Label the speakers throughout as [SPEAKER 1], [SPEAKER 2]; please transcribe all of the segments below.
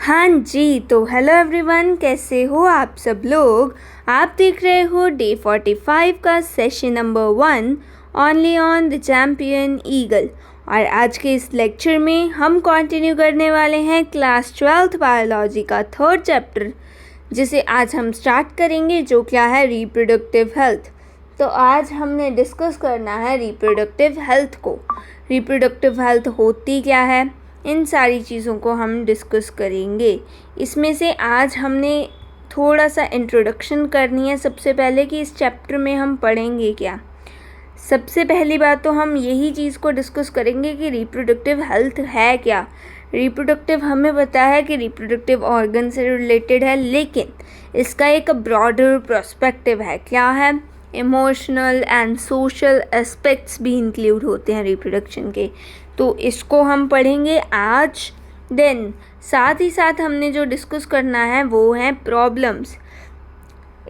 [SPEAKER 1] हाँ जी, तो hello everyone, कैसे हो आप सब लोग। आप देख रहे हो डे 45 का session number 1 only on the champion eagle. और आज के इस लेक्चर में हम कंटिन्यू करने वाले हैं क्लास 12th बायोलॉजी का 3rd चैप्टर, जिसे आज हम स्टार्ट करेंगे, जो क्या है रिप्रोडक्टिव हेल्थ। तो आज हमने डिस्कस करना है रिप्रोडक्टिव हेल्थ को। रिप्रोडक्टिव हेल्थ होती क्या है, इन सारी चीज़ों को हम डिस्कस करेंगे। इसमें से आज हमने थोड़ा सा इंट्रोडक्शन करनी है सबसे पहले कि इस चैप्टर में हम पढ़ेंगे क्या। सबसे पहली बात तो हम यही चीज़ को डिस्कस करेंगे कि रिप्रोडक्टिव हेल्थ है क्या। रिप्रोडक्टिव हमें पता है कि रिप्रोडक्टिव ऑर्गन से रिलेटेड है, लेकिन इसका एक ब्रॉडर पर्सपेक्टिव है। क्या है? इमोशनल एंड सोशल एस्पेक्ट्स भी इंक्लूड होते हैं रिप्रोडक्शन के, तो इसको हम पढ़ेंगे आज। देन साथ ही साथ हमने जो डिस्कस करना है वो हैं प्रॉब्लम्स।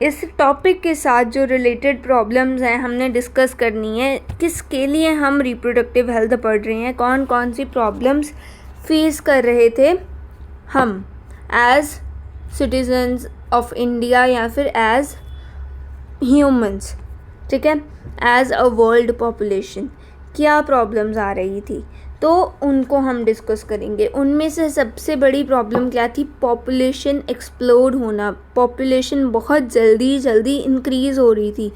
[SPEAKER 1] इस टॉपिक के साथ जो रिलेटेड प्रॉब्लम्स हैं हमने डिस्कस करनी है, किसके लिए हम रिप्रोडक्टिव हेल्थ पढ़ रहे हैं, कौन कौन सी प्रॉब्लम्स फेस कर रहे थे हम एज सिटीजन्स ऑफ इंडिया या फिर एज ह्यूमंस, ठीक है, एज अ वर्ल्ड पॉपुलेशन क्या प्रॉब्लम्स आ रही थी, तो उनको हम डिस्कस करेंगे। उनमें से सबसे बड़ी प्रॉब्लम क्या थी? पॉपुलेशन एक्सप्लोड होना। पॉपुलेशन बहुत जल्दी इंक्रीज़ हो रही थी,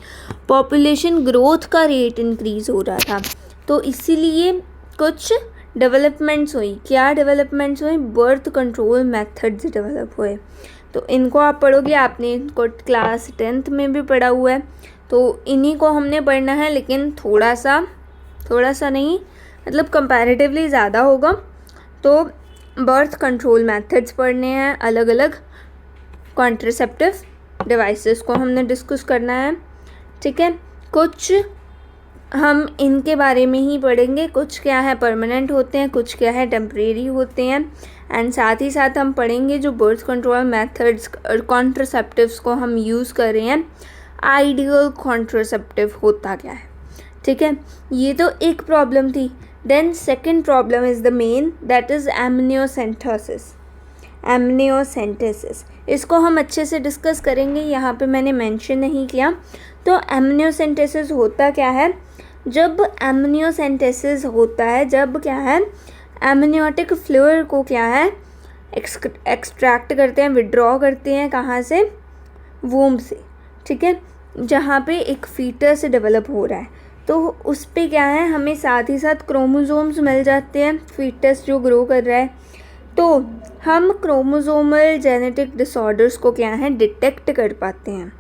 [SPEAKER 1] पॉपुलेशन ग्रोथ का रेट इंक्रीज़ हो रहा था, तो इसीलिए कुछ डेवलपमेंट्स हुई। क्या डेवलपमेंट्स हुई? बर्थ कंट्रोल मेथड्स डेवलप हुए। तो इनको आप पढ़ोगे, आपने इनको क्लास 10th में भी पढ़ा हुआ है, तो इन्हीं को हमने पढ़ना है, लेकिन थोड़ा सा नहीं, मतलब कंपैरेटिवली ज़्यादा होगा। तो बर्थ कंट्रोल मेथड्स पढ़ने हैं, अलग अलग कॉन्ट्रासेप्टिव डिवाइसेस को हमने डिस्कस करना है, ठीक है। कुछ हम इनके बारे में ही पढ़ेंगे, कुछ क्या है परमानेंट होते हैं, कुछ क्या है टेम्परेरी होते हैं। एंड साथ ही साथ हम पढ़ेंगे जो बर्थ कंट्रोल मेथड्स और कॉन्ट्रासेप्टिव्स को हम यूज़ कर रहे हैं, आइडियल कॉन्ट्रासेप्टिव होता क्या है, ठीक है। ये तो एक प्रॉब्लम थी। Then second problem is the main, that is amniocentesis. इसको हम अच्छे से डिस्कस करेंगे, यहाँ पे मैंने मेंशन नहीं किया। तो एमनियोसेंटेसिस होता क्या है? जब एमनियोसेंटेसिस होता है, जब क्या है, एमनियोटिक फ्लूइड को क्या है एक्सट्रैक्ट करते हैं, विड्रॉ करते हैं, कहाँ से? वूम्ब से, ठीक है, जहाँ पे एक फीटस डेवलप हो रहा है। तो उस पे क्या है, हमें साथ ही साथ क्रोमोसोम्स मिल जाते हैं, फीटस जो ग्रो कर रहा है। तो हम क्रोमोसोमल जेनेटिक डिसऑर्डर्स को क्या है डिटेक्ट कर पाते हैं।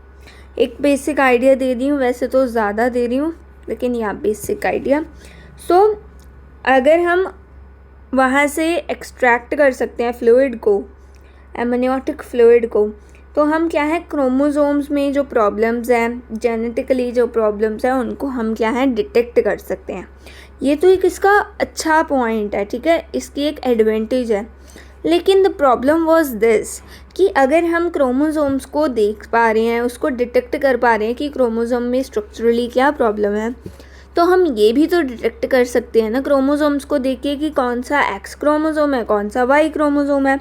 [SPEAKER 1] एक बेसिक आइडिया दे दी हूँ, वैसे तो ज़्यादा दे रही हूँ, लेकिन यह बेसिक आइडिया। सो अगर हम वहाँ से एक्सट्रैक्ट कर सकते हैं फ्लूइड को, एमनियोटिक फ्लूइड को, तो हम क्या है क्रोमोसोम्स में जो प्रॉब्लम्स हैं, जेनेटिकली जो प्रॉब्लम्स हैं, उनको हम क्या है डिटेक्ट कर सकते हैं। ये तो एक इसका अच्छा पॉइंट है, ठीक है, इसकी एक एडवांटेज है। लेकिन द प्रॉब्लम वाज दिस कि अगर हम क्रोमोसोम्स को देख पा रहे हैं, उसको डिटेक्ट कर पा रहे हैं कि क्रोमोसोम में स्ट्रक्चरली क्या प्रॉब्लम है, तो हम ये भी तो डिटेक्ट कर सकते हैं ना क्रोमोसोम्स को देख के कि कौन सा एक्स क्रोमोसोम है, कौन सा वाई क्रोमोसोम है,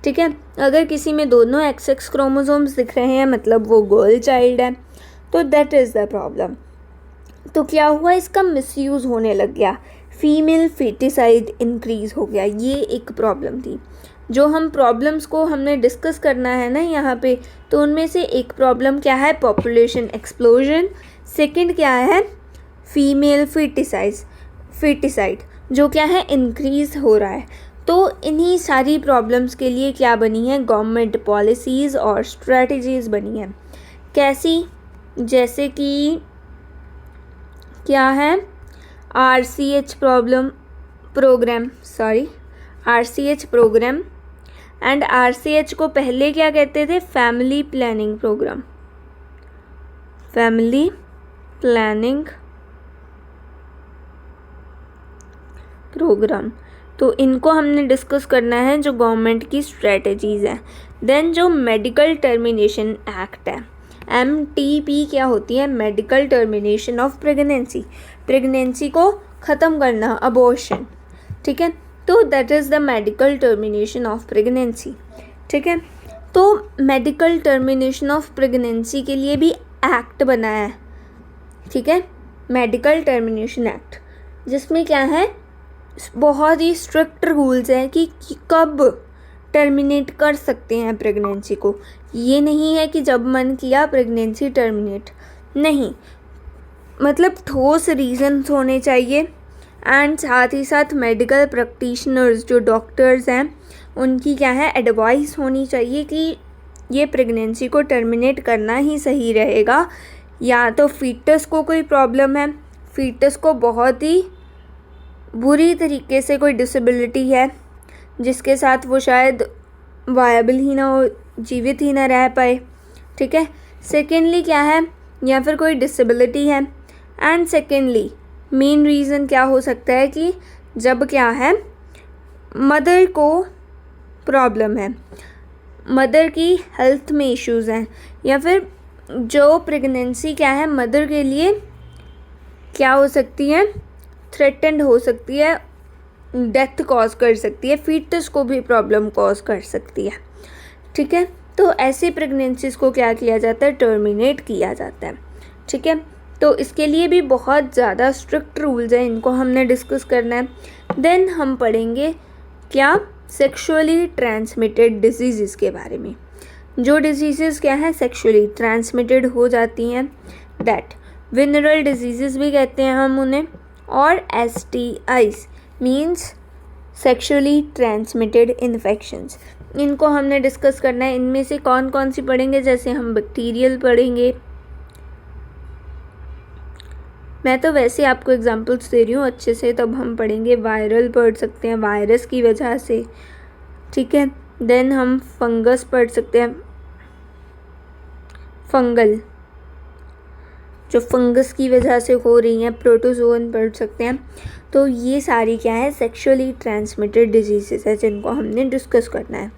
[SPEAKER 1] ठीक है। अगर किसी में दोनों एक्स क्रोमोसोम्स दिख रहे हैं, मतलब वो गर्ल चाइल्ड है, तो दैट इज़ द प्रॉब्लम। तो क्या हुआ, इसका मिसयूज़ होने लग गया, फीमेल फेटिसाइड इंक्रीज़ हो गया। ये एक प्रॉब्लम थी। जो हम प्रॉब्लम्स को हमने डिस्कस करना है ना यहाँ पे, तो उनमें से एक प्रॉब्लम क्या है, पॉपुलेशन एक्सप्लोजन। सेकंड क्या है, फीमेल फेटिसाइड जो क्या है इंक्रीज़ हो रहा है। तो इन्हीं सारी प्रॉब्लम्स के लिए क्या बनी है, गवर्नमेंट पॉलिसीज़ और स्ट्रेटजीज़ बनी हैं। कैसी? जैसे कि क्या है, RCH प्रोग्राम। एंड RCH को पहले क्या कहते थे, फैमिली प्लानिंग प्रोग्राम। तो इनको हमने डिस्कस करना है, जो गवर्नमेंट की स्ट्रेटजीज़ हैं। देन जो मेडिकल टर्मिनेशन एक्ट है, MTP क्या होती है, मेडिकल टर्मिनेशन ऑफ प्रेगनेंसी को ख़त्म करना, अबॉर्शन, ठीक है। तो that is the medical termination of pregnancy. ठीक है, तो मेडिकल टर्मिनेशन ऑफ प्रेगनेंसी के लिए भी एक्ट बना है। ठीक है, मेडिकल टर्मिनेशन एक्ट, जिसमें क्या है, बहुत ही स्ट्रिक्ट रूल्स हैं कि कब टर्मिनेट कर सकते हैं प्रेगनेंसी को। ये नहीं है कि जब मन किया प्रेगनेंसी टर्मिनेट, नहीं, मतलब ठोस रीजंस होने चाहिए। एंड साथ ही साथ मेडिकल प्रैक्टिशनर्स जो डॉक्टर्स हैं उनकी क्या है, एडवाइस होनी चाहिए कि ये प्रेगनेंसी को टर्मिनेट करना ही सही रहेगा, या तो फीटस को कोई प्रॉब्लम है, फीटस को बहुत ही बुरी तरीके से कोई डिसेबिलिटी है जिसके साथ वो शायद वायबल ही ना हो, जीवित ही ना रह पाए। ठीक है, सेकेंडली क्या है, या फिर कोई डिसेबिलिटी है। एंड सेकेंडली मेन रीज़न क्या हो सकता है कि जब क्या है, मदर को प्रॉब्लम है, मदर की हेल्थ में इश्यूज़ हैं, या फिर जो प्रेगनेंसी क्या है मदर के लिए क्या हो सकती है, थ्रेटेंड हो सकती है, डेथ कॉज कर सकती है, फीटस को भी प्रॉब्लम कॉज कर सकती है। ठीक है, तो ऐसी प्रेगनेंसीज को क्या किया जाता है, टर्मिनेट किया जाता है। ठीक है, तो इसके लिए भी बहुत ज़्यादा स्ट्रिक्ट रूल्स हैं, इनको हमने डिस्कस करना है। देन हम पढ़ेंगे क्या, सेक्सुअली ट्रांसमिटेड डिजीज़ के बारे में। जो डिजीज़ क्या है, सेक्सुअली ट्रांसमिटेड हो जाती हैं, दैट वेनरल डिजीज़ भी कहते हैं हम उन्हें, और STIs means sexually transmitted infections, इनको हमने डिस्कस करना है। इनमें से कौन कौन सी पढ़ेंगे, जैसे हम बैक्टीरियल पढ़ेंगे, मैं तो वैसे आपको एग्जांपल्स दे रही हूँ अच्छे से, तब हम पढ़ेंगे वायरल पढ़ सकते हैं वायरस की वजह से। ठीक है, देन हम फंगस पढ़ सकते हैं, फंगल जो फंगस की वजह से हो रही हैं, प्रोटोजोन पढ़ सकते हैं। तो ये सारी क्या है, सेक्सुअली ट्रांसमिटेड डिजीज़ेस है जिनको हमने डिस्कस करना है।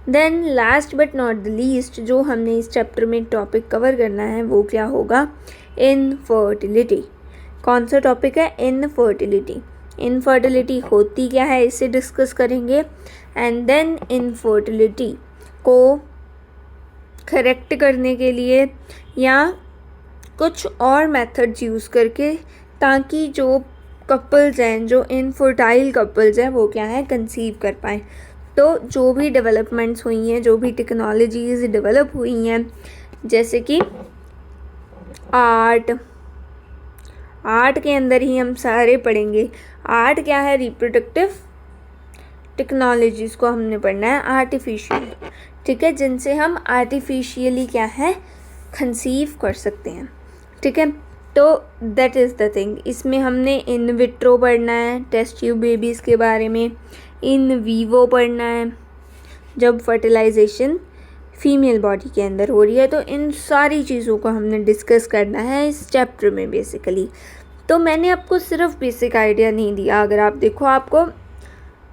[SPEAKER 1] Then last but not the least जो हमने इस चैप्टर में टॉपिक कवर करना है वो क्या होगा, इनफर्टिलिटी। कौन सा टॉपिक है, इनफर्टिलिटी। इनफर्टिलिटी होती क्या है इसे डिस्कस करेंगे। एंड देन इनफर्टिलिटी को करेक्ट करने के लिए या कुछ और मेथड्स यूज़ करके, ताकि जो कपल्स हैं, जो इनफर्टाइल कपल्स हैं, वो क्या है, कंसीव कर पाएँ। तो जो भी डेवलपमेंट्स हुई हैं, जो भी टेक्नोलॉजीज़ डेवलप हुई हैं, जैसे कि आर्ट के अंदर ही हम सारे पढ़ेंगे। आर्ट क्या है, रिप्रोडक्टिव टेक्नोलॉजीज़ को हमने पढ़ना है, आर्टिफिशियल। ठीक है, जिनसे हम आर्टिफिशियली क्या है, कंसीव कर सकते हैं। ठीक है, तो दैट इज़ द थिंग। इसमें हमने इन विट्रो पढ़ना है, टेस्ट ट्यूब बेबीज़ के बारे में, इन वीवो पढ़ना है जब फर्टिलाइजेशन फीमेल बॉडी के अंदर हो रही है। तो इन सारी चीज़ों को हमने डिस्कस करना है इस चैप्टर में बेसिकली। तो मैंने आपको सिर्फ बेसिक आइडिया नहीं दिया, अगर आप देखो आपको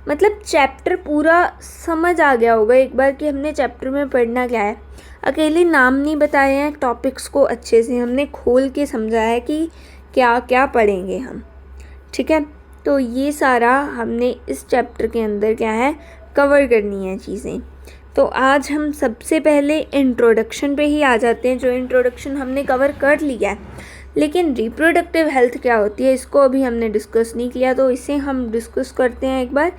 [SPEAKER 1] मतलब चैप्टर पूरा समझ आ गया होगा एक बार कि हमने चैप्टर में पढ़ना क्या है। अकेले नाम नहीं बताए हैं, टॉपिक्स को अच्छे से हमने खोल के समझाया है कि क्या क्या पढ़ेंगे हम। ठीक है, तो ये सारा हमने इस चैप्टर के अंदर क्या है, कवर करनी है चीज़ें। तो आज हम सबसे पहले इंट्रोडक्शन पे ही आ जाते हैं। जो इंट्रोडक्शन हमने कवर कर लिया है, लेकिन रिप्रोडक्टिव हेल्थ क्या होती है इसको अभी हमने डिस्कस नहीं किया, तो इसे हम डिस्कस करते हैं एक बार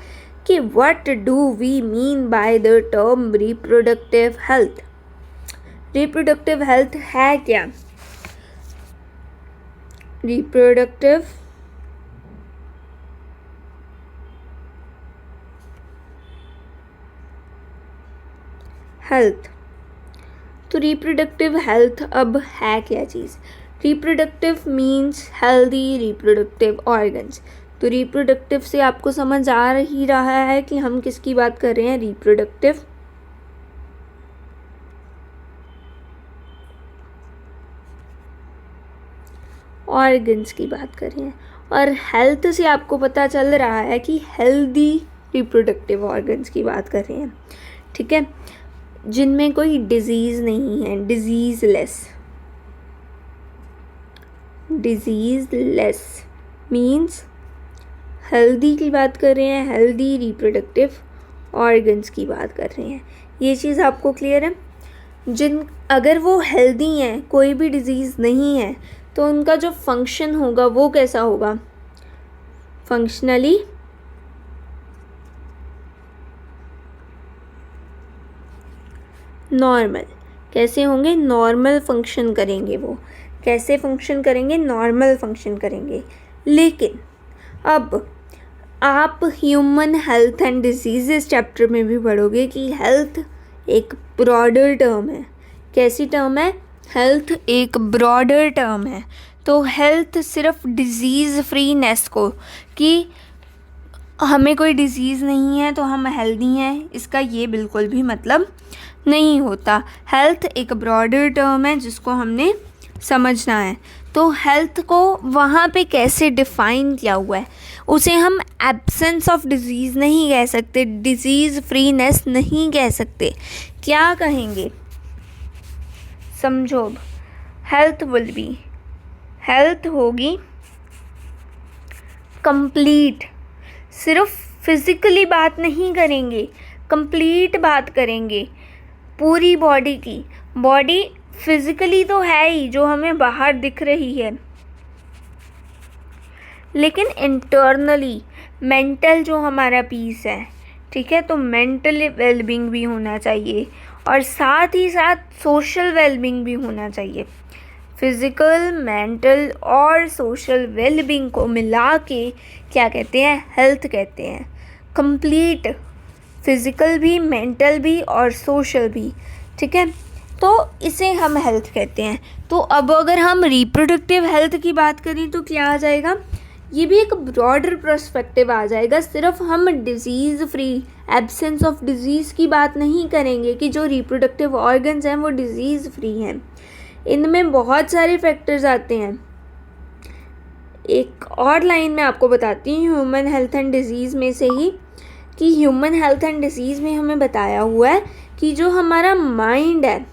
[SPEAKER 1] कि what do we mean by the term reproductive health. Reproductive health है क्या, रिप्रोडक्टिव हेल्थ, तो रिप्रोडक्टिव हेल्थ अब है क्या चीज़। Reproductive means healthy reproductive organs. तो रिप्रोडक्टिव से आपको समझ आ ही रहा है कि हम किसकी बात कर रहे हैं, रिप्रोडक्टिव ऑर्गन्स की बात कर रहे हैं। और हेल्थ से आपको पता चल रहा है कि हेल्दी रिप्रोडक्टिव ऑर्गन्स की बात कर रहे हैं। ठीक है, जिनमें कोई डिजीज़ नहीं है, डिजीज़लेस मीन्स हेल्दी की बात कर रहे हैं, हेल्दी रिप्रोडक्टिव ऑर्गन्स की बात कर रहे हैं। ये चीज़ आपको क्लियर है? अगर वो हेल्दी हैं, कोई भी डिजीज़ नहीं है, तो उनका जो फंक्शन होगा वो कैसा होगा? Functionally normal. कैसे होंगे? नॉर्मल फंक्शन करेंगे। वो कैसे फंक्शन करेंगे? नॉर्मल फंक्शन करेंगे। लेकिन अब आप human health and disease chapter में भी पढ़ोगे कि हेल्थ एक ब्रॉडर टर्म है। कैसी टर्म है? हेल्थ एक ब्रॉडर टर्म है। तो हेल्थ सिर्फ डिजीज़ फ्रीनेस को, कि हमें कोई डिजीज़ नहीं है तो हम हेल्दी हैं, इसका ये बिल्कुल भी मतलब नहीं होता। हेल्थ एक ब्रॉडर टर्म है जिसको हमने समझना है। तो हेल्थ को वहाँ पे कैसे डिफ़ाइन किया हुआ है? उसे हम एब्सेंस ऑफ डिजीज़ नहीं कह सकते, डिजीज़ फ्रीनेस नहीं कह सकते। क्या कहेंगे? समझो। हेल्थ विल बी, हेल्थ होगी कंप्लीट। सिर्फ फिज़िकली बात नहीं करेंगे, कंप्लीट बात करेंगे पूरी बॉडी की। बॉडी फिज़िकली तो है ही, जो हमें बाहर दिख रही है, लेकिन इंटरनली मेंटल जो हमारा पीस है, ठीक है, तो मेंटल वेलबींग भी होना चाहिए और साथ ही साथ सोशल वेलबींग भी होना चाहिए। फिज़िकल, मेंटल और सोशल वेलबींग को मिला के क्या कहते हैं? हेल्थ कहते हैं। कंप्लीट फिज़िकल भी, मेंटल भी और सोशल भी, ठीक है, तो इसे हम हेल्थ कहते हैं। तो अब अगर हम रिप्रोडक्टिव हेल्थ की बात करें तो क्या आ जाएगा? ये भी एक ब्रॉडर पर्सपेक्टिव आ जाएगा। सिर्फ हम disease free, absence of disease की बात नहीं करेंगे कि जो रिप्रोडक्टिव ऑर्गन्स हैं वो डिज़ीज़ फ्री हैं। इनमें बहुत सारे फैक्टर्स आते हैं। एक और लाइन मैं आपको बताती हूँ ह्यूमन हेल्थ एंड डिजीज़ में से ही, कि ह्यूमन हेल्थ एंड डिजीज़ में हमें बताया हुआ है कि जो हमारा माइंड है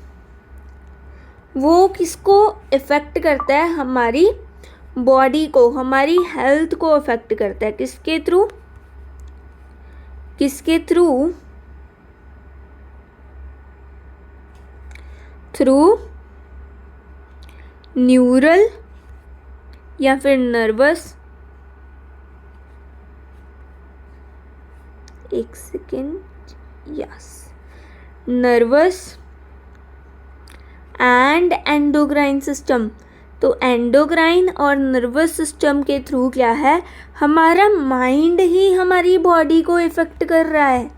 [SPEAKER 1] वो किसको इफ़ेक्ट करता है? हमारी बॉडी को, हमारी हेल्थ को इफ़ेक्ट करता है। किसके थ्रू? किसके थ्रू? थ्रू न्यूरल या फिर नर्वस, एक second, yes, nervous and endocrine system. तो एंडोक्राइन और नर्वस सिस्टम के थ्रू क्या है? हमारा माइंड ही हमारी बॉडी को इफ़ेक्ट कर रहा है।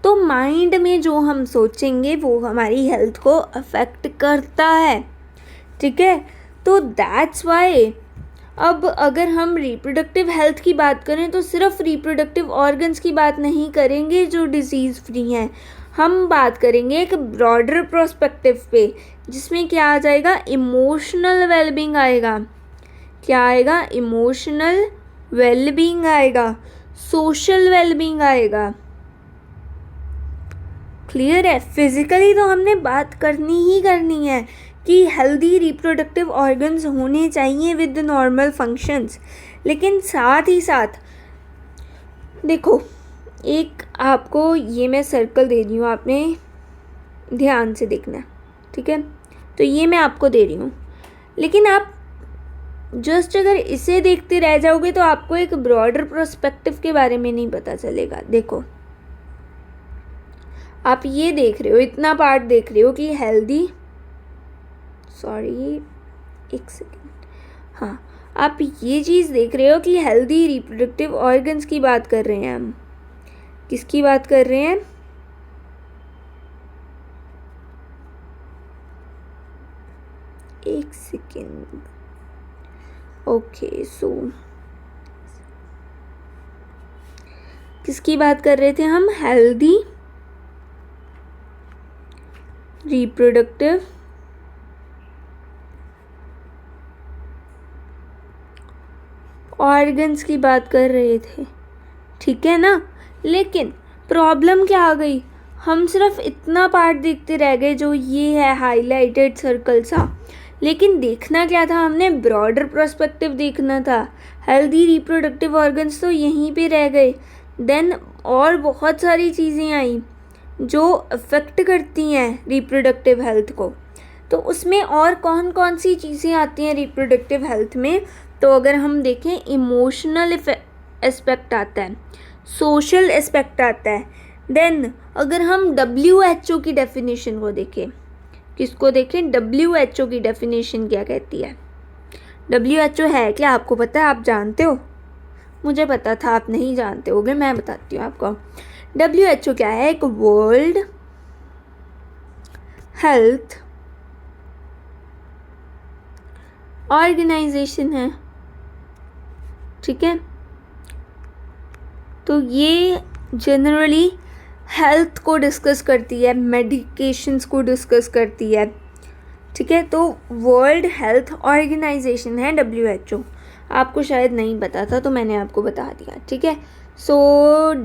[SPEAKER 1] तो माइंड में जो हम सोचेंगे वो हमारी हेल्थ को अफेक्ट करता है, ठीक है। तो दैट्स वाई अब अगर हम रिप्रोडक्टिव हेल्थ की बात करें तो सिर्फ रिप्रोडक्टिव ऑर्गन्स की बात नहीं करेंगे जो डिजीज़ फ्री हैं, हम बात करेंगे एक ब्रॉडर प्रोस्पेक्टिव पे, जिसमें क्या आ जाएगा? इमोशनल वेलबींग आएगा। क्या आएगा? इमोशनल वेलबींग आएगा, सोशल वेलबींग आएगा। क्लियर है? फिजिकली तो हमने बात करनी ही करनी है कि हेल्दी रिप्रोडक्टिव ऑर्गन्स होने चाहिए विद नॉर्मल फंक्शंस, लेकिन साथ ही साथ देखो, एक आपको ये मैं सर्कल दे रही हूँ, आपने ध्यान से देखना, ठीक है। तो ये मैं आपको दे रही हूँ, लेकिन आप जस्ट अगर इसे देखते रह जाओगे तो आपको एक ब्रॉडर पर्सपेक्टिव के बारे में नहीं पता चलेगा। देखो, आप ये देख रहे हो, इतना पार्ट देख रहे हो कि हेल्दी, सॉरी एक सेकेंड, हाँ, आप ये चीज़ देख रहे हो कि हेल्दी रिप्रोडक्टिव ऑर्गन्स की बात कर रहे हैं हम। किसकी बात कर रहे हैं? एक सेकेंड, ओके, सो किसकी बात कर रहे थे हम? हेल्दी रिप्रोडक्टिव ऑर्गन्स की बात कर रहे थे, ठीक है ना। लेकिन प्रॉब्लम क्या आ गई? हम सिर्फ इतना पार्ट देखते रह गए जो ये है हाईलाइटेड सर्कल सा, लेकिन देखना क्या था, हमने ब्रॉडर पर्सपेक्टिव देखना था। हेल्दी रिप्रोडक्टिव ऑर्गन्स तो यहीं पे रह गए। देन और बहुत सारी चीज़ें आई जो अफेक्ट करती हैं रिप्रोडक्टिव हेल्थ को। तो उसमें और कौन कौन सी चीज़ें आती हैं रिप्रोडक्टिव हेल्थ में, तो अगर हम देखें इमोशनल एस्पेक्ट आता है, सोशल एस्पेक्ट आता है। देन अगर हम WHO की डेफिनेशन को देखें, किसको देखें, WHO की डेफिनेशन क्या कहती है। WHO है क्या, आपको पता है, आप जानते हो? मुझे पता था आप नहीं जानते होगे, मैं बताती हूँ आपको। WHO क्या है, एक वर्ल्ड हेल्थ ऑर्गेनाइजेशन है, ठीक है। तो ये जनरली हेल्थ को डिस्कस करती है, मेडिकेशंस को डिस्कस करती है, ठीक है। तो वर्ल्ड हेल्थ ऑर्गेनाइजेशन है WHO। आपको शायद नहीं पता था तो मैंने आपको बता दिया, ठीक है। सो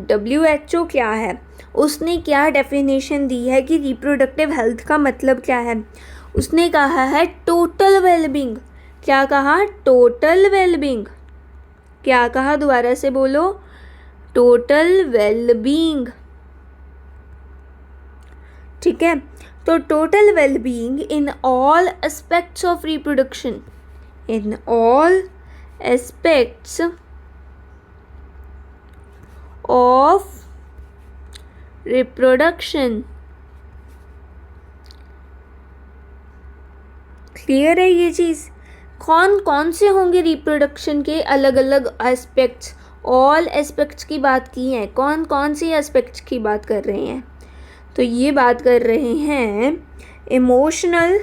[SPEAKER 1] WHO क्या है, उसने क्या डेफिनेशन दी है कि रिप्रोडक्टिव हेल्थ का मतलब क्या है। उसने कहा है टोटल वेलबींग। क्या कहा, टोटल वेलबींग। क्या कहा, दोबारा से बोलो, टोटल वेलबींग, ठीक है। तो total wellbeing in all aspects of reproduction, in all aspects of reproduction. Clear है ये चीज़। कौन कौन से होंगे रिप्रोडक्शन के अलग अलग एस्पेक्ट्स, ऑल एस्पेक्ट्स की बात की है। कौन कौन से एस्पेक्ट्स की बात कर रहे हैं, तो ये बात कर रहे हैं emotional,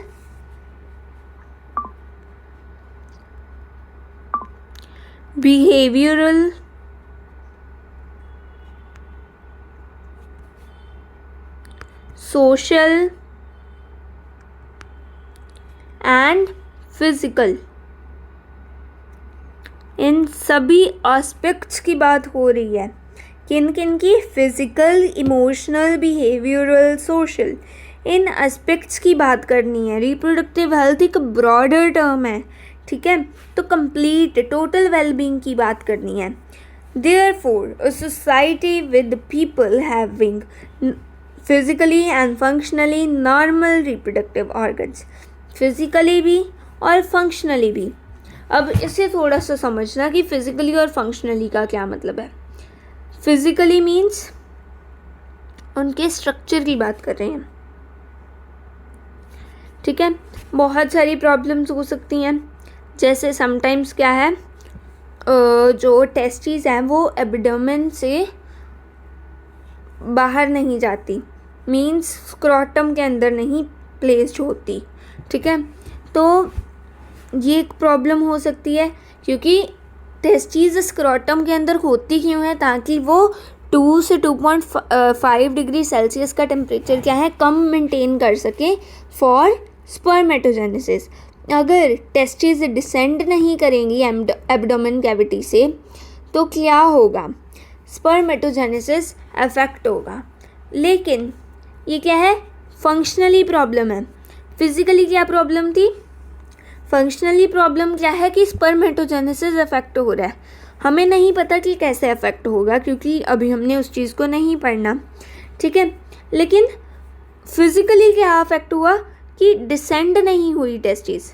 [SPEAKER 1] behavioural, social and physical. इन सभी एस्पेक्ट्स की बात हो रही है। किन किन की, फिजिकल, इमोशनल, बिहेवियरल, सोशल, इन एस्पेक्ट्स की बात करनी है। रिप्रोडक्टिव हेल्थ एक ब्रॉडर टर्म है, ठीक है। तो कंप्लीट टोटल वेलबींग की बात करनी है। Therefore a society with people having physically and functionally normal reproductive organs, physically भी और फंक्शनली भी। अब इसे थोड़ा सा समझना कि फिजिकली और फंक्शनली का क्या मतलब है। फिजिकली मीन्स उनके स्ट्रक्चर की बात कर रहे हैं, ठीक है। बहुत सारी प्रॉब्लम्स हो सकती हैं, जैसे समटाइम्स क्या है, जो टेस्टिस हैं वो एब्डोमेन से बाहर नहीं जाती, मीन्स स्क्रोटम के अंदर नहीं प्लेस्ड होती, ठीक है। तो ये एक प्रॉब्लम हो सकती है, क्योंकि टेस्टिस स्क्रोटम के अंदर होती क्यों है, ताकि वो 2 से 2.5 डिग्री सेल्सियस का टेम्परेचर क्या है, कम मेंटेन कर सके फॉर स्पर्मेटोजेनेसिस। अगर टेस्टिस डिसेंड नहीं करेंगी एब्डोमेन कैविटी से तो क्या होगा, स्पर्मेटोजेनेसिस अफेक्ट होगा। लेकिन ये क्या है, फंक्शनली प्रॉब्लम है। फिजिकली क्या प्रॉब्लम थी, फंक्शनली प्रॉब्लम क्या है कि स्पर्मेटोजेनेसिस अफेक्ट हो रहा है। हमें नहीं पता कि कैसे अफेक्ट होगा, क्योंकि अभी हमने उस चीज़ को नहीं पढ़ना, ठीक है। लेकिन फिजिकली क्या अफेक्ट हुआ कि डिसेंड नहीं हुई टेस्टिस।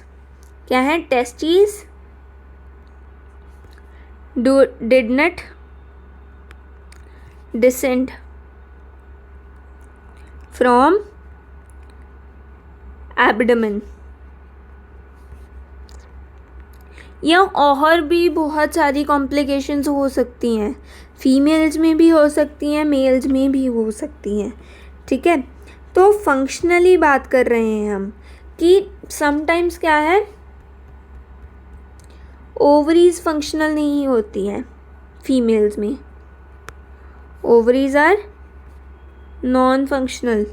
[SPEAKER 1] क्या है, testis did not descend from abdomen. या और भी बहुत सारी कॉम्प्लिकेशंस हो सकती हैं, फीमेल्स में भी हो सकती हैं, मेल्स में भी हो सकती हैं, ठीक है। तो फंक्शनली बात कर रहे हैं हम कि समटाइम्स क्या है, ओवरीज फंक्शनल नहीं होती हैं फीमेल्स में, ओवरीज आर नॉन फंक्शनल,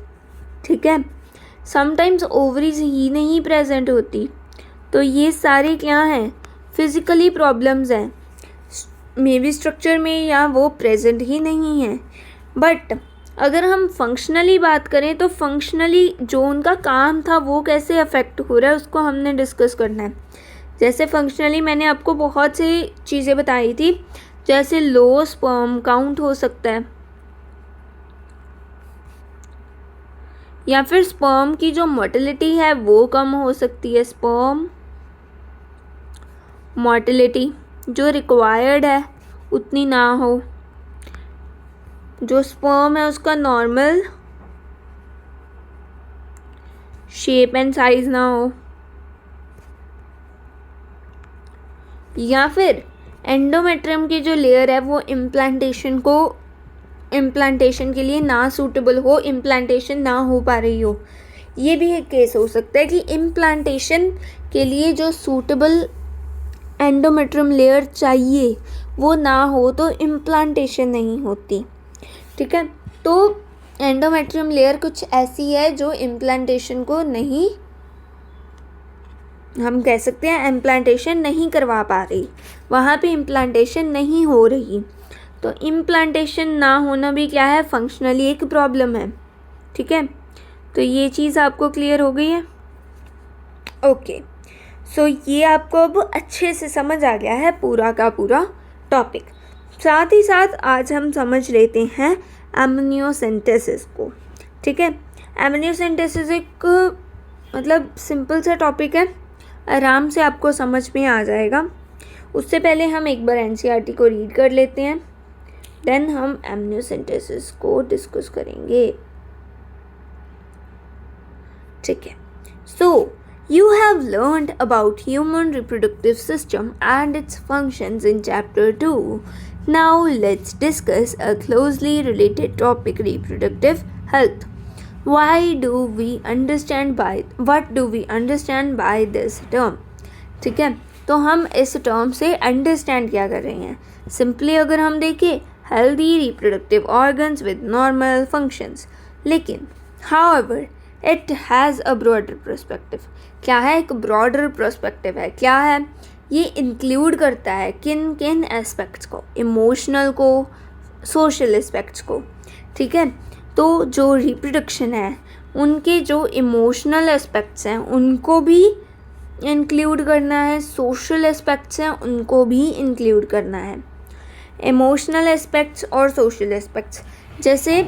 [SPEAKER 1] ठीक है। समटाइम्स ओवरीज ही नहीं प्रेजेंट होती। तो ये सारे क्या हैं, फिजिकली प्रॉब्लम्स हैं, मे बी स्ट्रक्चर में या वो प्रेजेंट ही नहीं है। बट अगर हम फंक्शनली बात करें तो फंक्शनली जो उनका काम था वो कैसे अफेक्ट हो रहा है उसको हमने डिस्कस करना है। जैसे फंक्शनली मैंने आपको बहुत सी चीज़ें बताई थी, जैसे लो स्पर्म काउंट हो सकता है, या फिर स्पर्म की जो मोटिलिटी है वो कम हो सकती है। स्पर्म मोटिलिटी जो रिक्वायर्ड है उतनी ना हो, जो स्पर्म है उसका नॉर्मल शेप एंड साइज ना हो, या फिर एंडोमेट्रियम की जो लेयर है वो इम्प्लांटेशन के लिए ना सूटेबल हो, इम्प्लांटेशन ना हो पा रही हो। ये भी एक केस हो सकता है कि इम्प्लांटेशन के लिए जो सूटेबल एंडोमेट्रियम लेयर चाहिए वो ना हो तो इम्प्लांटेशन नहीं होती। ठीक है, तो एंडोमेट्रियम लेयर कुछ ऐसी है जो इम्प्लांटेशन को नहीं, हम कह सकते हैं इम्प्लांटेशन नहीं करवा पा रही, वहाँ पे इम्प्लांटेशन नहीं हो रही। तो इम्प्लांटेशन ना होना भी क्या है, फंक्शनली एक प्रॉब्लम है। ठीक है, तो ये चीज़ आपको क्लियर हो गई है। ओके, सो ये आपको अब अच्छे से समझ आ गया है पूरा का पूरा टॉपिक। साथ ही साथ आज हम समझ लेते हैं एमनियोसेंटेसिस को। ठीक है, एमनियोसेंटेसिस एक मतलब सिंपल सा टॉपिक है, आराम से आपको समझ में आ जाएगा। उससे पहले हम एक बार एनसीईआरटी को रीड कर लेते हैं, देन हम एमनियोसेंटेसिस को डिस्कस करेंगे। ठीक है, सो you have learned about human reproductive system and its functions in chapter 2. Now let's discuss a closely related topic, reproductive health. What do we understand by this term? ठीक है, तो हम इस टर्म से अंडरस्टैंड क्या कर रहे हैं। सिंपली अगर हम देखें, healthy reproductive organs with normal functions, लेकिन however it has a broader perspective. क्या है, एक ब्रॉडर पर्सपेक्टिव है। क्या है, ये इंक्लूड करता है किन किन एस्पेक्ट्स को, इमोशनल को, सोशल एस्पेक्ट्स को। ठीक है, तो जो रिप्रोडक्शन है उनके जो इमोशनल एस्पेक्ट्स हैं उनको भी इंक्लूड करना है, सोशल एस्पेक्ट्स हैं उनको भी इंक्लूड करना है। इमोशनल एस्पेक्ट्स और सोशल एस्पेक्ट्स, जैसे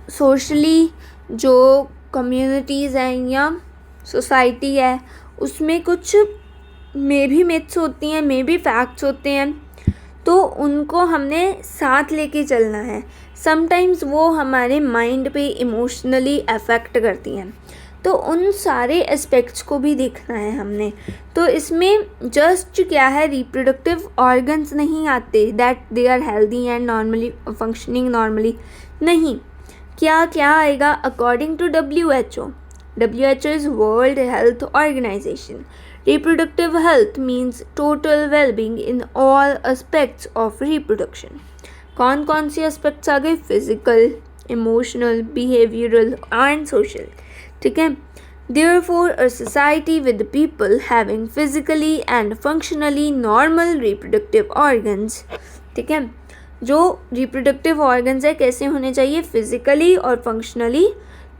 [SPEAKER 1] सोशली जो कम्युनिटीज़ हैं या सोसाइटी है उसमें कुछ मे भी मिथ्स होती हैं, मे भी फैक्ट्स होते हैं, तो उनको हमने साथ लेके चलना है। समटाइम्स वो हमारे माइंड पे इमोशनली अफेक्ट करती हैं, तो उन सारे एस्पेक्ट्स को भी देखना है हमने। तो इसमें जस्ट क्या है, रिप्रोडक्टिव ऑर्गन्स नहीं आते that they are healthy and normally functioning normally, नहीं। क्या क्या आएगा, according to WHO is World Health Organization. Reproductive health means total well-being in all aspects of reproduction. कौन कौन सी एस्पेक्ट्स आ गए, physical, emotional, behavioural and social. ठीक है, therefore a society with people having physically and functionally normal reproductive organs, ठीक है, जो reproductive organs है कैसे होने चाहिए, फिजिकली और फंक्शनली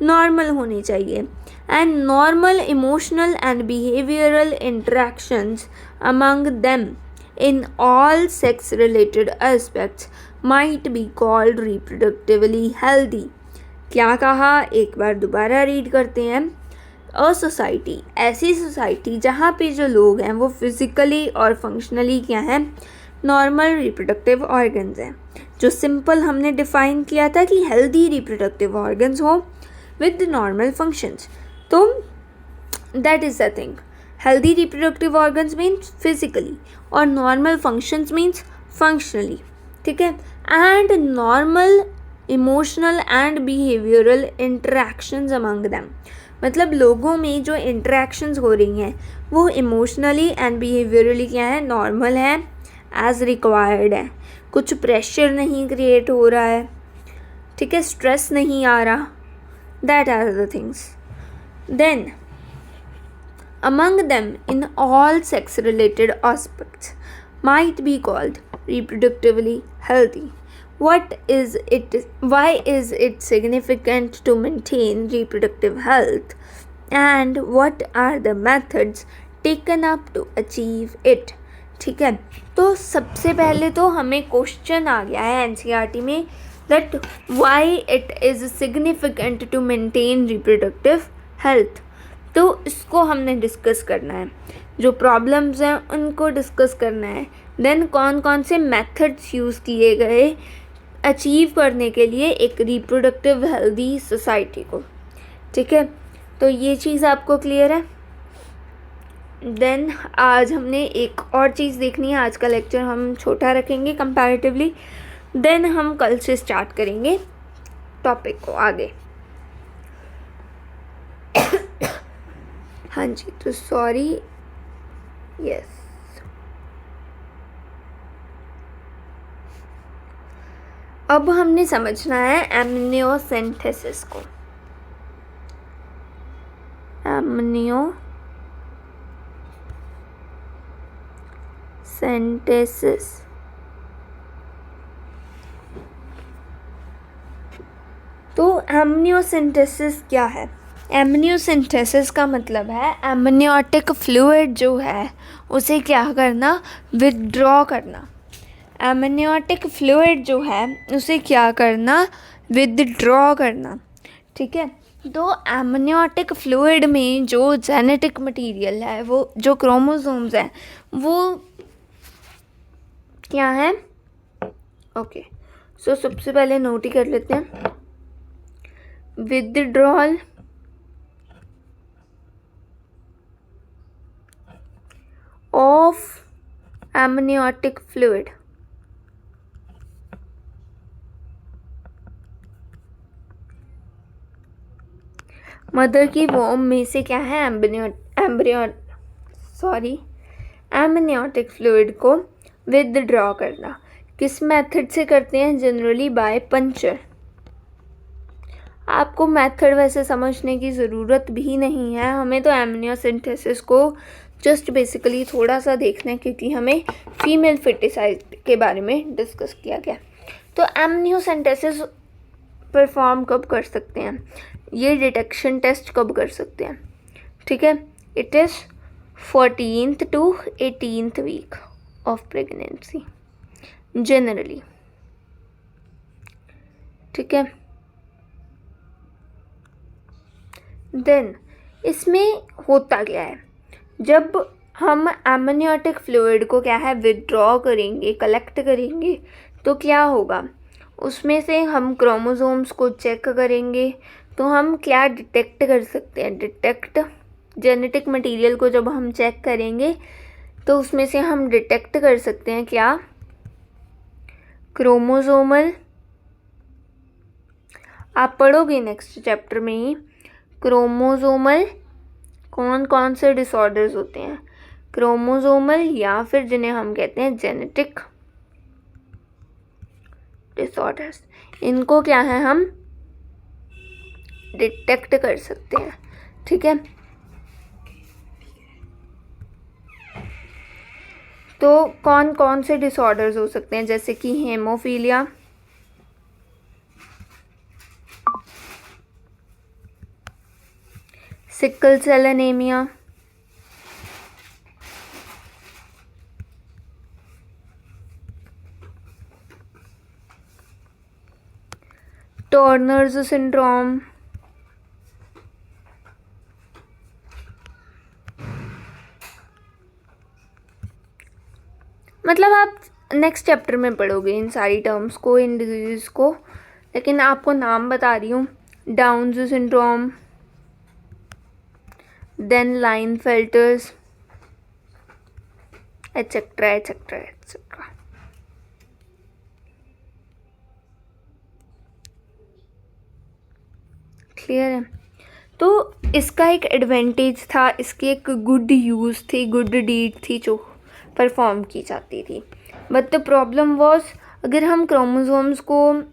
[SPEAKER 1] नॉर्मल होनी चाहिए, and normal emotional and behavioural interactions among them in all sex related aspects might be called reproductively healthy. क्या कहा, एक बार दोबारा रीड करते हैं। अ सोसाइटी, ऐसी सोसाइटी जहाँ पे जो लोग हैं वो फिजिकली और फंक्शनली क्या हैं, नॉर्मल रिप्रोडक्टिव ऑर्गन्स हैं, जो सिंपल हमने डिफाइन किया था कि हेल्दी रिप्रोडक्टिव ऑर्गन्स हो विद नॉर्मल फंक्शंस। तो that is the thing, healthy reproductive organs means physically और नॉर्मल फंक्शंस मीन्स फंक्शनली। ठीक है, and normal emotional and behavioural interactions among them, मतलब लोगों में जो इंटरेक्शंस हो रही हैं वो इमोशनली एंड बिहेवियरली क्या है, नॉर्मल है, एज रिक्वायर्ड है, कुछ प्रेशर नहीं क्रिएट हो रहा है। ठीक है, स्ट्रेस नहीं आ रहा, that are the things. Then among them in all sex related aspects might be called reproductively healthy. why is it significant to maintain reproductive health, and what are the methods taken up to achieve it. ठीक है, तो सबसे पहले तो हमें question आ गया है NCERT में that why it is significant to maintain reproductive health. तो इसको हमने डिस्कस करना है, जो प्रॉब्लम्स हैं उनको डिस्कस करना है, देन कौन कौन से मेथड्स यूज़ किए गए अचीव करने के लिए एक रिप्रोडक्टिव हेल्दी सोसाइटी को. ठीक है, तो ये चीज़ आपको क्लियर है. देन आज हमने एक और चीज़ देखनी है. आज का लेक्चर हम छोटा रखेंगे कंपैरेटिवली, देन हम कल से स्टार्ट करेंगे टॉपिक को आगे. हाँ जी, तो सॉरी. यस, अब हमने समझना है एमनियोसेंटेसिस को. एमनियोसेंटेसिस. तो एमनियोसेंटेसिस क्या है? एमनियोसेंटेसिस का मतलब है एमनियोटिक फ्लूइड जो है उसे क्या करना, विदड्रॉ करना. एमनियोटिक फ्लूइड जो है उसे क्या करना, विदड्रॉ करना. ठीक है, तो एमनियोटिक फ्लूइड में जो जेनेटिक मटेरियल है, वो जो क्रोमोसोम्स हैं, वो क्या है? ओके, सो सबसे पहले नोट ही कर लेते हैं. Withdrawal of amniotic fluid. Mother की वोम में से क्या है, एमनियोटिक फ्लूइड को विदड्रॉ करना. किस मेथड से करते हैं? Generally by puncture. आपको मेथड वैसे समझने की ज़रूरत भी नहीं है, हमें तो एमनियोसेंटेसिस को जस्ट बेसिकली थोड़ा सा देखना है, क्योंकि हमें फीमेल फिटिसाइड के बारे में डिस्कस किया गया. तो एमनियोसेंटेसिस परफॉर्म कब कर सकते हैं, ये डिटेक्शन टेस्ट कब कर सकते हैं? ठीक है, it is 14th to 18th week of pregnancy generally. ठीक है, देन इसमें होता क्या है, जब हम एमनियोटिक फ्लूइड को क्या है, विदड्रॉ करेंगे, कलेक्ट करेंगे, तो क्या होगा, उसमें से हम क्रोमोसोम्स को चेक करेंगे. तो हम क्या डिटेक्ट कर सकते हैं? जेनेटिक मटेरियल को जब हम चेक करेंगे तो उसमें से हम डिटेक्ट कर सकते हैं क्या, क्रोमोसोमल. आप पढ़ोगे नेक्स्ट चैप्टर में ही क्रोमोसोमल कौन कौन से डिसऑर्डर्स होते हैं, क्रोमोसोमल या फिर जिन्हें हम कहते हैं जेनेटिक डिसऑर्डर्स. इनको क्या है, हम डिटेक्ट कर सकते हैं. ठीक है, तो कौन कौन से डिसऑर्डर्स हो सकते हैं, जैसे कि haemophilia, sickle cell anaemia, Turner's syndrome, मतलब आप नेक्स्ट चैप्टर में पढ़ोगे इन सारी टर्म्स को, इन डिजीज़ को, लेकिन आपको नाम बता रही हूँ. Down's syndrome, then Klinefelter's, etcetera etcetera etcetera. Clear है? तो इसका एक एडवांटेज था, इसकी एक गुड यूज़ थी, गुड डीड थी जो परफॉर्म की जाती थी. बट द प्रॉब्लम वॉज, अगर हम क्रोमोसोम्स को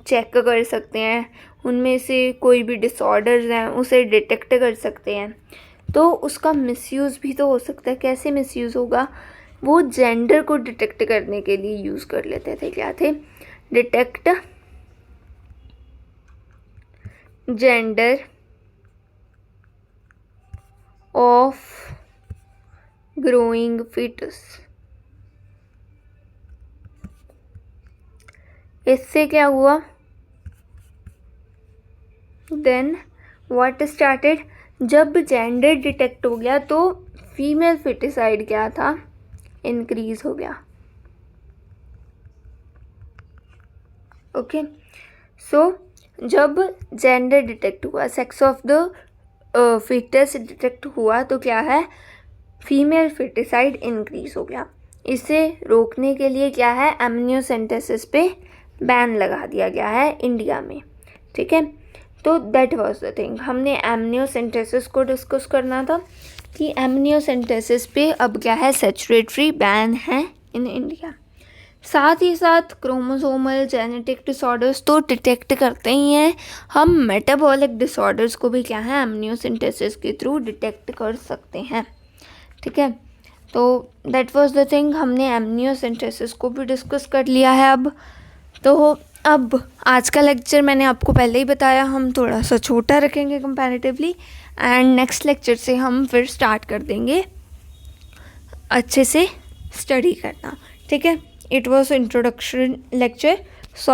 [SPEAKER 1] चेक कर सकते हैं, उनमें से कोई भी डिसऑर्डर्स हैं उसे डिटेक्ट कर सकते हैं, तो उसका मिसयूज़ भी तो हो सकता है. कैसे मिसयूज़ होगा? वो जेंडर को डिटेक्ट करने के लिए यूज़ कर लेते थे. क्या थे? Detect gender of growing foetus. इससे क्या हुआ? Then what started? जब जेंडर डिटेक्ट हो गया तो फीमेल फिटिसाइड क्या था? इंक्रीज हो गया। ओके, सो जब जेंडर डिटेक्ट हुआ, sex of the foetus detect हुआ तो क्या है? फीमेल फिटिसाइड इंक्रीज हो गया। इसे रोकने के लिए क्या है? एमनियोसेंटेसिस पे बैन लगा दिया गया है इंडिया में। ठीक है, तो दैट वाज द थिंग। हमने एमनियोसेंटेसिस को डिस्कस करना था कि एमनियोसेंटेसिस पे अब क्या है? सैचुरेटरी बैन है इन इंडिया। साथ ही साथ क्रोमोसोमल जेनेटिक डिसऑर्डर्स तो डिटेक्ट करते ही हैं, हम मेटाबॉलिक डिसऑर्डर्स को भी क्या है? एमनियोसेंटेसिस के थ्रू डिटेक्ट कर सकते हैं। ठीक है, तो दैट वाज द थिंग। हमने एमनियोसेंटेसिस को भी डिस्कस कर लिया है। अब आज का लेक्चर मैंने आपको पहले ही बताया, हम थोड़ा सा छोटा रखेंगे कंपैरेटिवली, एंड नेक्स्ट लेक्चर से हम फिर स्टार्ट कर देंगे अच्छे से स्टडी करना। ठीक है, it was introduction lecture. So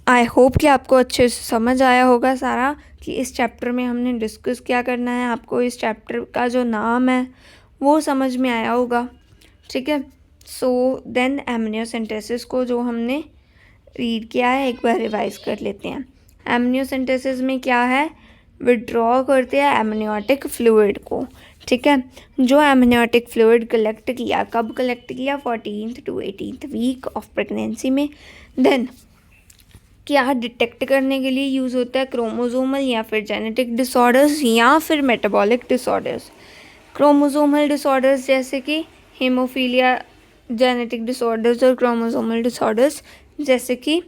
[SPEAKER 1] I hope कि आपको अच्छे से समझ आया होगा सारा कि इस चैप्टर में हमने डिस्कस क्या करना है। आपको इस चैप्टर का जो नाम है वो समझ में आया होगा। ठीक है, सो देन एमनियोसेंटेसिस को जो हमने रीड किया है एक बार रिवाइज कर लेते हैं। एमनियोसेंटेसिस में क्या है? विड्रॉ करते हैं एमनियोटिक फ्लूइड को। ठीक है, जो एमनियोटिक फ्लूइड कलेक्ट किया, कब कलेक्ट किया? 14th to 18th week of pregnancy में। देन क्या डिटेक्ट करने के लिए यूज़ होता है? क्रोमोसोमल या फिर जेनेटिक डिसऑर्डर्स या फिर मेटाबॉलिक डिसऑर्डर्स। क्रोमोसोमल डिसऑर्डर्स जैसे कि हेमोफीलिया जेनेटिक डिसऑर्डर्स, और क्रोमोसोमल डिसऑर्डर्स जैसे कि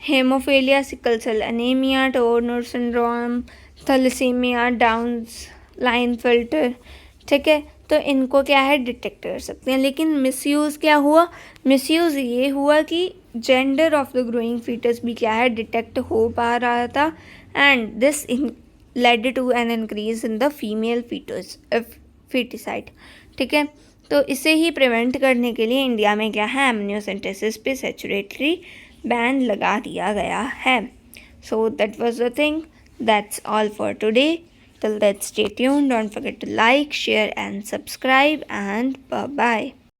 [SPEAKER 1] haemophilia, sickle cell anaemia, Turner syndrome, thalassaemia, Down's line filter. ठीक है, तो इनको क्या है? डिटेक्ट कर सकते हैं। लेकिन मिसयूज़ क्या हुआ? मिसयूज़ ये हुआ कि gender of the growing foetus भी क्या है? डिटेक्ट हो पा रहा था, and this led to an increase in the female foetus foeticide. ठीक है, तो इसे ही प्रिवेंट करने के लिए इंडिया में क्या है? एमनियोसेंटेसिस पे सैचुरेटरी बैन लगा दिया गया है। So that was the thing. That's all for today. Till then, stay tuned. Don't forget to like, share, and subscribe. And bye bye.